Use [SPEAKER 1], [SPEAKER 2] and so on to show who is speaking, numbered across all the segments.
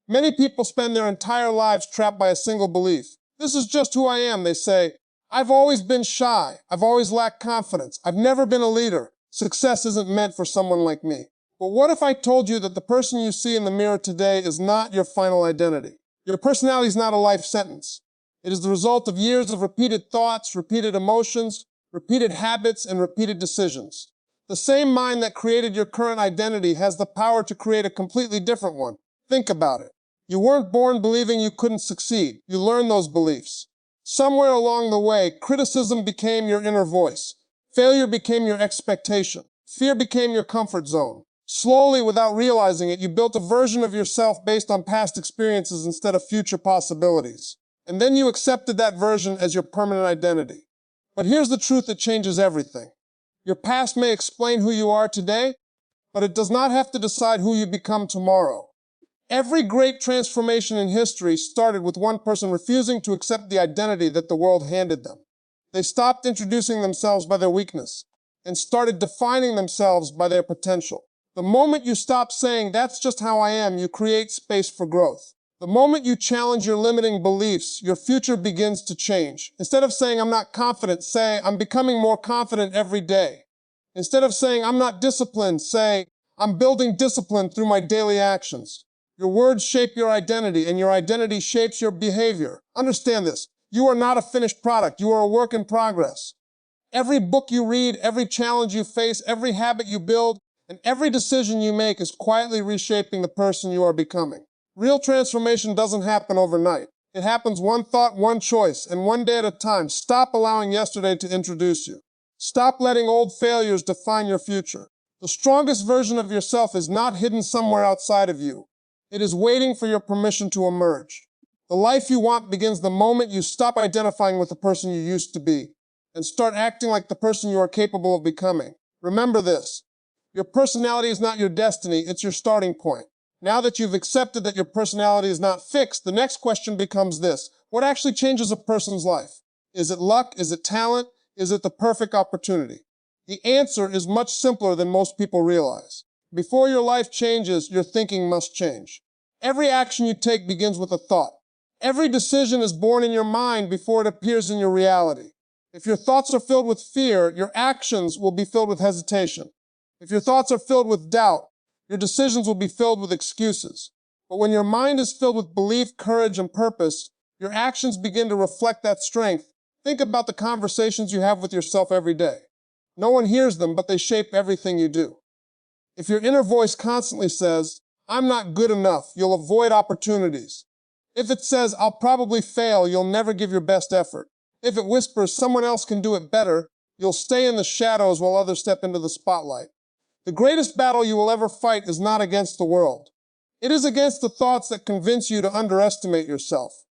[SPEAKER 1] Many people spend their entire lives trapped by a single belief. This is just who I am, they say. I've always been shy. I've always lacked confidence. I've never been a leader. Success isn't meant for someone like me. But what if I told you that the person you see in the mirror today is not your final identity? Your personality is not a life sentence. It is the result of years of repeated thoughts, repeated emotions, repeated habits, and repeated decisions. The same mind that created your current identity has the power to create a completely different one. Think about it. You weren't born believing you couldn't succeed. You learned those beliefs. Somewhere along the way, criticism became your inner voice. Failure became your expectation. Fear became your comfort zone. Slowly, without realizing it, you built a version of yourself based on past experiences instead of future possibilities. And then you accepted that version as your permanent identity. But here's the truth that changes everything. Your past may explain who you are today, but it does not have to decide who you become tomorrow. Every great transformation in history started with one person refusing to accept the identity that the world handed them. They stopped introducing themselves by their weakness and started defining themselves by their potential. The moment you stop saying, "That's just how I am," you create space for growth. The moment you challenge your limiting beliefs, your future begins to change. Instead of saying, "I'm not confident," say, "I'm becoming more confident every day." Instead of saying, "I'm not disciplined," say, "I'm building discipline through my daily actions." Your words shape your identity, and your identity shapes your behavior. Understand this. You are not a finished product. You are a work in progress. Every book you read, every challenge you face, every habit you build, and every decision you make is quietly reshaping the person you are becoming. Real transformation doesn't happen overnight. It happens one thought, one choice, and one day at a time. Stop allowing yesterday to introduce you. Stop letting old failures define your future. The strongest version of yourself is not hidden somewhere outside of you. It is waiting for your permission to emerge. The life you want begins the moment you stop identifying with the person you used to be and start acting like the person you are capable of becoming. Remember this. Your personality is not your destiny, it's your starting point. Now that you've accepted that your personality is not fixed, the next question becomes this. What actually changes a person's life? Is it luck? Is it talent? Is it the perfect opportunity? The answer is much simpler than most people realize. Before your life changes, your thinking must change. Every action you take begins with a thought. Every decision is born in your mind before it appears in your reality. If your thoughts are filled with fear, your actions will be filled with hesitation. If your thoughts are filled with doubt, your decisions will be filled with excuses. But when your mind is filled with belief, courage, and purpose, your actions begin to reflect that strength. Think about the conversations you have with yourself every day. No one hears them, but they shape everything you do. If your inner voice constantly says, "I'm not good enough," you'll avoid opportunities. If it says, "I'll probably fail," you'll never give your best effort. If it whispers, "Someone else can do it better," you'll stay in the shadows while others step into the spotlight. The greatest battle you will ever fight is not against the world. It is against the thoughts that convince you to underestimate yourself.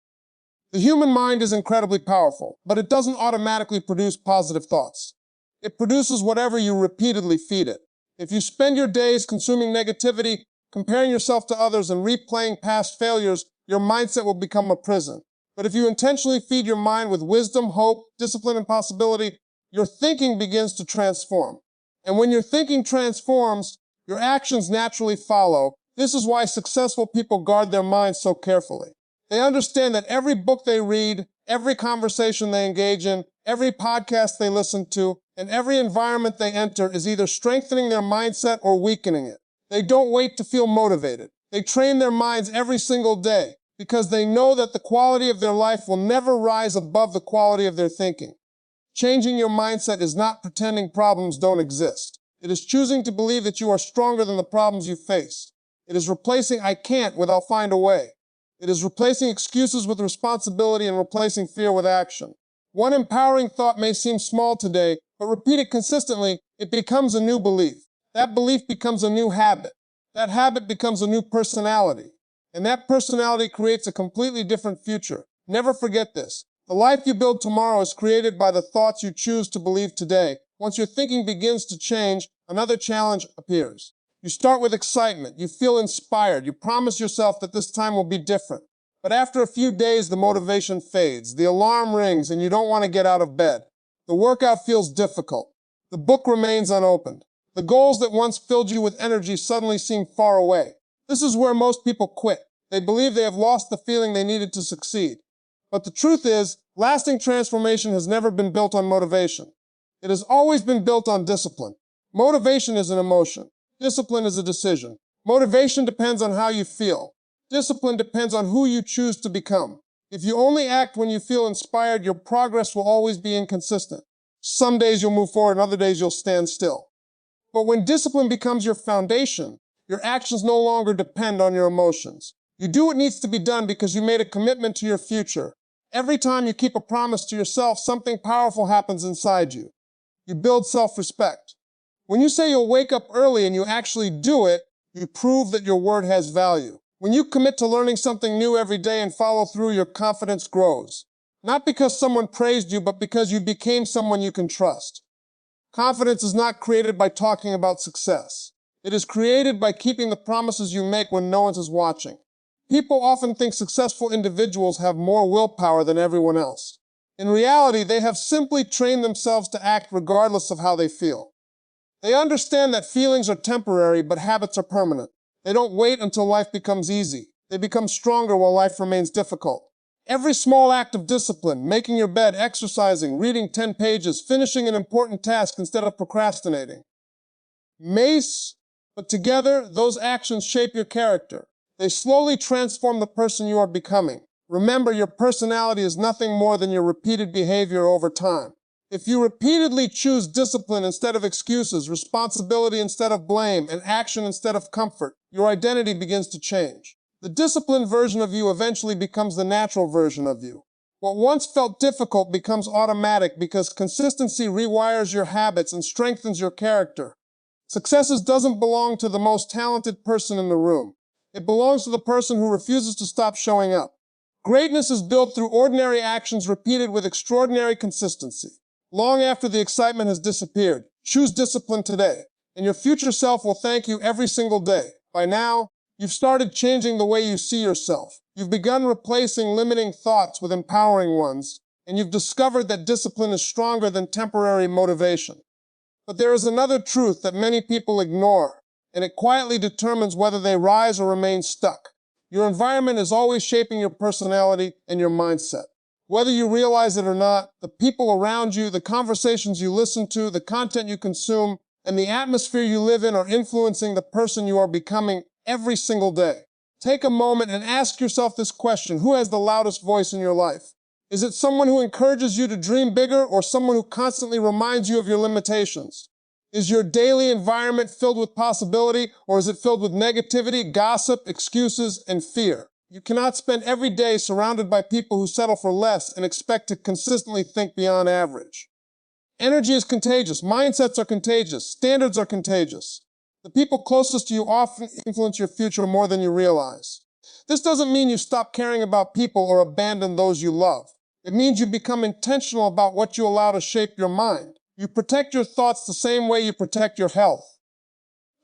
[SPEAKER 1] The human mind is incredibly powerful, but it doesn't automatically produce positive thoughts. It produces whatever you repeatedly feed it. If you spend your days consuming negativity, comparing yourself to others, and replaying past failures, your mindset will become a prison. But if you intentionally feed your mind with wisdom, hope, discipline, and possibility, your thinking begins to transform. And when your thinking transforms, your actions naturally follow. This is why successful people guard their minds so carefully. They understand that every book they read, every conversation they engage in, every podcast they listen to, and every environment they enter is either strengthening their mindset or weakening it. They don't wait to feel motivated. They train their minds every single day because they know that the quality of their life will never rise above the quality of their thinking. Changing your mindset is not pretending problems don't exist. It is choosing to believe that you are stronger than the problems you face. It is replacing "I can't" with "I'll find a way." It is replacing excuses with responsibility and replacing fear with action. One empowering thought may seem small today, but repeat it consistently, it becomes a new belief. That belief becomes a new habit. That habit becomes a new personality. And that personality creates a completely different future. Never forget this. The life you build tomorrow is created by the thoughts you choose to believe today. Once your thinking begins to change, another challenge appears. You start with excitement. You feel inspired. You promise yourself that this time will be different. But after a few days, the motivation fades. The alarm rings and you don't want to get out of bed. The workout feels difficult. The book remains unopened. The goals that once filled you with energy suddenly seem far away. This is where most people quit. They believe they have lost the feeling they needed to succeed. But the truth is, lasting transformation has never been built on motivation. It has always been built on discipline. Motivation is an emotion. Discipline is a decision. Motivation depends on how you feel. Discipline depends on who you choose to become. If you only act when you feel inspired, your progress will always be inconsistent. Some days you'll move forward and other days you'll stand still. But when discipline becomes your foundation, your actions no longer depend on your emotions. You do what needs to be done because you made a commitment to your future. Every time you keep a promise to yourself, something powerful happens inside you. You build self-respect. When you say you'll wake up early and you actually do it, you prove that your word has value. When you commit to learning something new every day and follow through, your confidence grows. Not because someone praised you, but because you became someone you can trust. Confidence is not created by talking about success. It is created by keeping the promises you make when no one is watching. People often think successful individuals have more willpower than everyone else. In reality, they have simply trained themselves to act regardless of how they feel. They understand that feelings are temporary, but habits are permanent. They don't wait until life becomes easy. They become stronger while life remains difficult. Every small act of discipline, making your bed, exercising, reading 10 pages, finishing an important task instead of procrastinating, but together, those actions shape your character. They slowly transform the person you are becoming. Remember, your personality is nothing more than your repeated behavior over time. If you repeatedly choose discipline instead of excuses, responsibility instead of blame, and action instead of comfort, your identity begins to change. The disciplined version of you eventually becomes the natural version of you. What once felt difficult becomes automatic because consistency rewires your habits and strengthens your character. Success doesn't belong to the most talented person in the room. It belongs to the person who refuses to stop showing up. Greatness is built through ordinary actions repeated with extraordinary consistency. Long after the excitement has disappeared, choose discipline today, and your future self will thank you every single day. By now, you've started changing the way you see yourself. You've begun replacing limiting thoughts with empowering ones, and you've discovered that discipline is stronger than temporary motivation. But there is another truth that many people ignore, and it quietly determines whether they rise or remain stuck. Your environment is always shaping your personality and your mindset. Whether you realize it or not, the people around you, the conversations you listen to, the content you consume, and the atmosphere you live in are influencing the person you are becoming every single day. Take a moment and ask yourself this question: who has the loudest voice in your life? Is it someone who encourages you to dream bigger or someone who constantly reminds you of your limitations? Is your daily environment filled with possibility or is it filled with negativity, gossip, excuses, and fear? You cannot spend every day surrounded by people who settle for less and expect to consistently think beyond average. Energy is contagious. Mindsets are contagious. Standards are contagious. The people closest to you often influence your future more than you realize. This doesn't mean you stop caring about people or abandon those you love. It means you become intentional about what you allow to shape your mind. You protect your thoughts the same way you protect your health.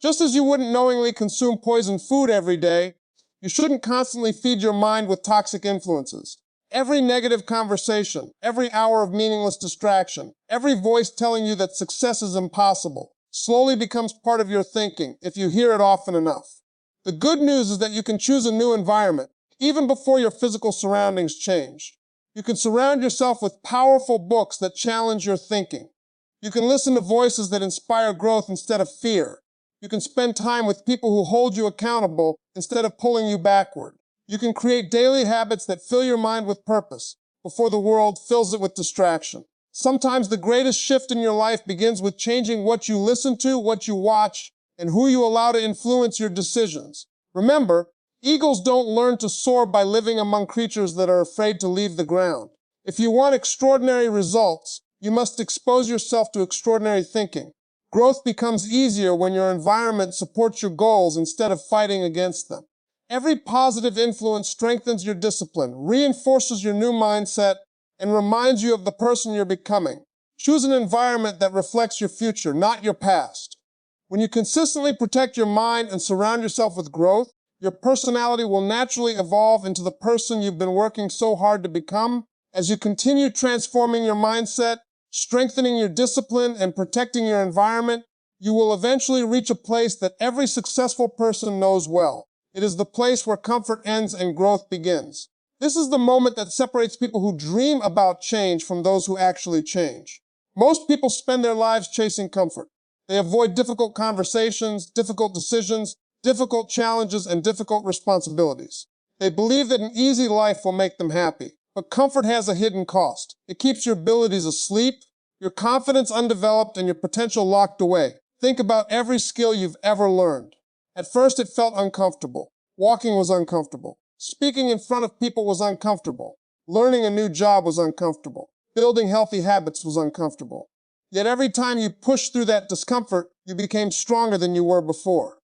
[SPEAKER 1] Just as you wouldn't knowingly consume poisoned food every day, you shouldn't constantly feed your mind with toxic influences. Every negative conversation, every hour of meaningless distraction, every voice telling you that success is impossible, slowly becomes part of your thinking if you hear it often enough. The good news is that you can choose a new environment, even before your physical surroundings change. You can surround yourself with powerful books that challenge your thinking. You can listen to voices that inspire growth instead of fear. You can spend time with people who hold you accountable instead of pulling you backward. You can create daily habits that fill your mind with purpose before the world fills it with distraction. Sometimes the greatest shift in your life begins with changing what you listen to, what you watch, and who you allow to influence your decisions. Remember, eagles don't learn to soar by living among creatures that are afraid to leave the ground. If you want extraordinary results, you must expose yourself to extraordinary thinking. Growth becomes easier when your environment supports your goals instead of fighting against them. Every positive influence strengthens your discipline, reinforces your new mindset, and reminds you of the person you're becoming. Choose an environment that reflects your future, not your past. When you consistently protect your mind and surround yourself with growth, your personality will naturally evolve into the person you've been working so hard to become. As you continue transforming your mindset, strengthening your discipline, and protecting your environment, you will eventually reach a place that every successful person knows well. It is the place where comfort ends and growth begins. This is the moment that separates people who dream about change from those who actually change. Most people spend their lives chasing comfort. They avoid difficult conversations, difficult decisions, difficult challenges, and difficult responsibilities. They believe that an easy life will make them happy. But comfort has a hidden cost. It keeps your abilities asleep, your confidence undeveloped, and your potential locked away. Think about every skill you've ever learned. At first, it felt uncomfortable. Walking was uncomfortable. Speaking in front of people was uncomfortable. Learning a new job was uncomfortable. Building healthy habits was uncomfortable. Yet every time you pushed through that discomfort, you became stronger than you were before.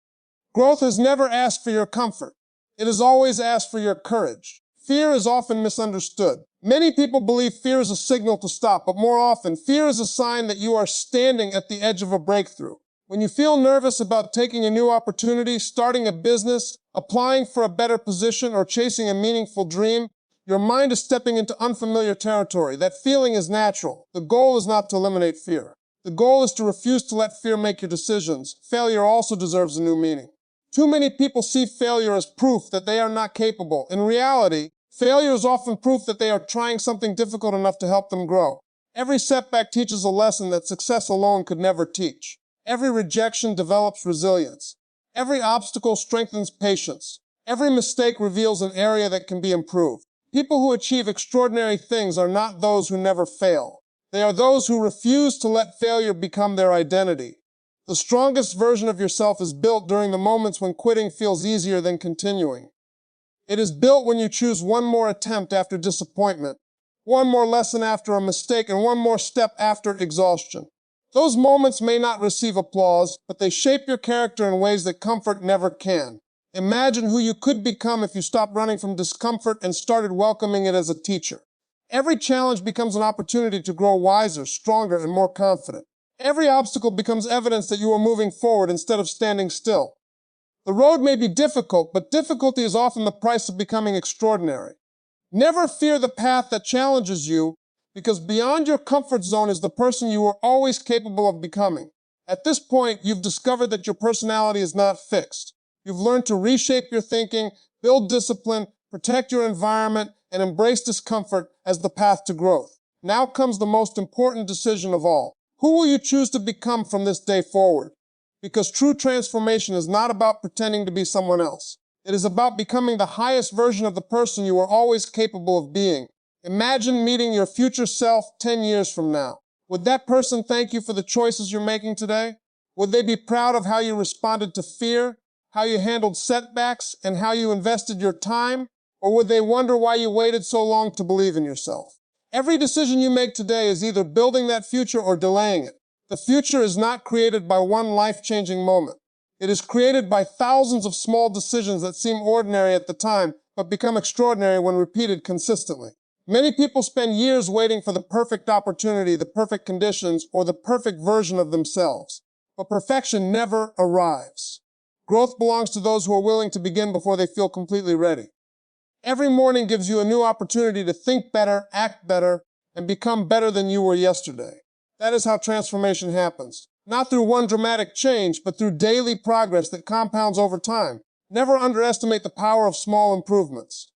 [SPEAKER 1] Growth has never asked for your comfort. It has always asked for your courage. Fear is often misunderstood. Many people believe fear is a signal to stop, but more often, fear is a sign that you are standing at the edge of a breakthrough. When you feel nervous about taking a new opportunity, starting a business, applying for a better position, or chasing a meaningful dream, your mind is stepping into unfamiliar territory. That feeling is natural. The goal is not to eliminate fear. The goal is to refuse to let fear make your decisions. Failure also deserves a new meaning. Too many people see failure as proof that they are not capable. In reality, failure is often proof that they are trying something difficult enough to help them grow. Every setback teaches a lesson that success alone could never teach. Every rejection develops resilience. Every obstacle strengthens patience. Every mistake reveals an area that can be improved. People who achieve extraordinary things are not those who never fail. They are those who refuse to let failure become their identity. The strongest version of yourself is built during the moments when quitting feels easier than continuing. It is built when you choose one more attempt after disappointment, one more lesson after a mistake, and one more step after exhaustion. Those moments may not receive applause, but they shape your character in ways that comfort never can. Imagine who you could become if you stopped running from discomfort and started welcoming it as a teacher. Every challenge becomes an opportunity to grow wiser, stronger, and more confident. Every obstacle becomes evidence that you are moving forward instead of standing still. The road may be difficult, but difficulty is often the price of becoming extraordinary. Never fear the path that challenges you, because beyond your comfort zone is the person you are always capable of becoming. At this point, you've discovered that your personality is not fixed. You've learned to reshape your thinking, build discipline, protect your environment, and embrace discomfort as the path to growth. Now comes the most important decision of all. Who will you choose to become from this day forward? Because true transformation is not about pretending to be someone else. It is about becoming the highest version of the person you are always capable of being. Imagine meeting your future self 10 years from now. Would that person thank you for the choices you're making today? Would they be proud of how you responded to fear, how you handled setbacks, and how you invested your time? Or would they wonder why you waited so long to believe in yourself? Every decision you make today is either building that future or delaying it. The future is not created by one life-changing moment. It is created by thousands of small decisions that seem ordinary at the time, but become extraordinary when repeated consistently. Many people spend years waiting for the perfect opportunity, the perfect conditions, or the perfect version of themselves. But perfection never arrives. Growth belongs to those who are willing to begin before they feel completely ready. Every morning gives you a new opportunity to think better, act better, and become better than you were yesterday. That is how transformation happens. Not through one dramatic change, but through daily progress that compounds over time. Never underestimate the power of small improvements.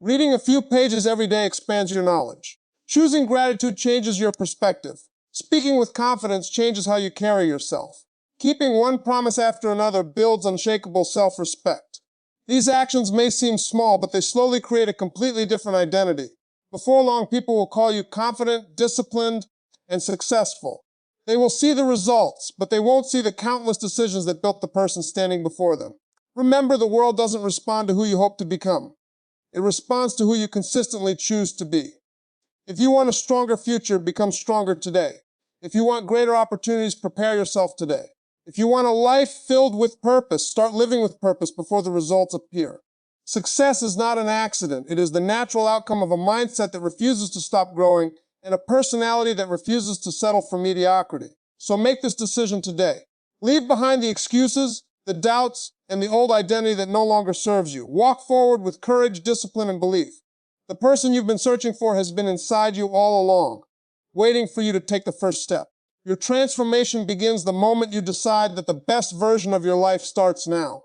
[SPEAKER 1] Reading a few pages every day expands your knowledge. Choosing gratitude changes your perspective. Speaking with confidence changes how you carry yourself. Keeping one promise after another builds unshakable self-respect. These actions may seem small, but they slowly create a completely different identity. Before long, people will call you confident, disciplined, and successful. They will see the results, but they won't see the countless decisions that built the person standing before them. Remember, the world doesn't respond to who you hope to become. It responds to who you consistently choose to be. If you want a stronger future, become stronger today. If you want greater opportunities, prepare yourself today. If you want a life filled with purpose, start living with purpose before the results appear. Success is not an accident. It is the natural outcome of a mindset that refuses to stop growing and a personality that refuses to settle for mediocrity. So make this decision today. Leave behind the excuses, the doubts, and the old identity that no longer serves you. Walk forward with courage, discipline, and belief. The person you've been searching for has been inside you all along, waiting for you to take the first step. Your transformation begins the moment you decide that the best version of your life starts now.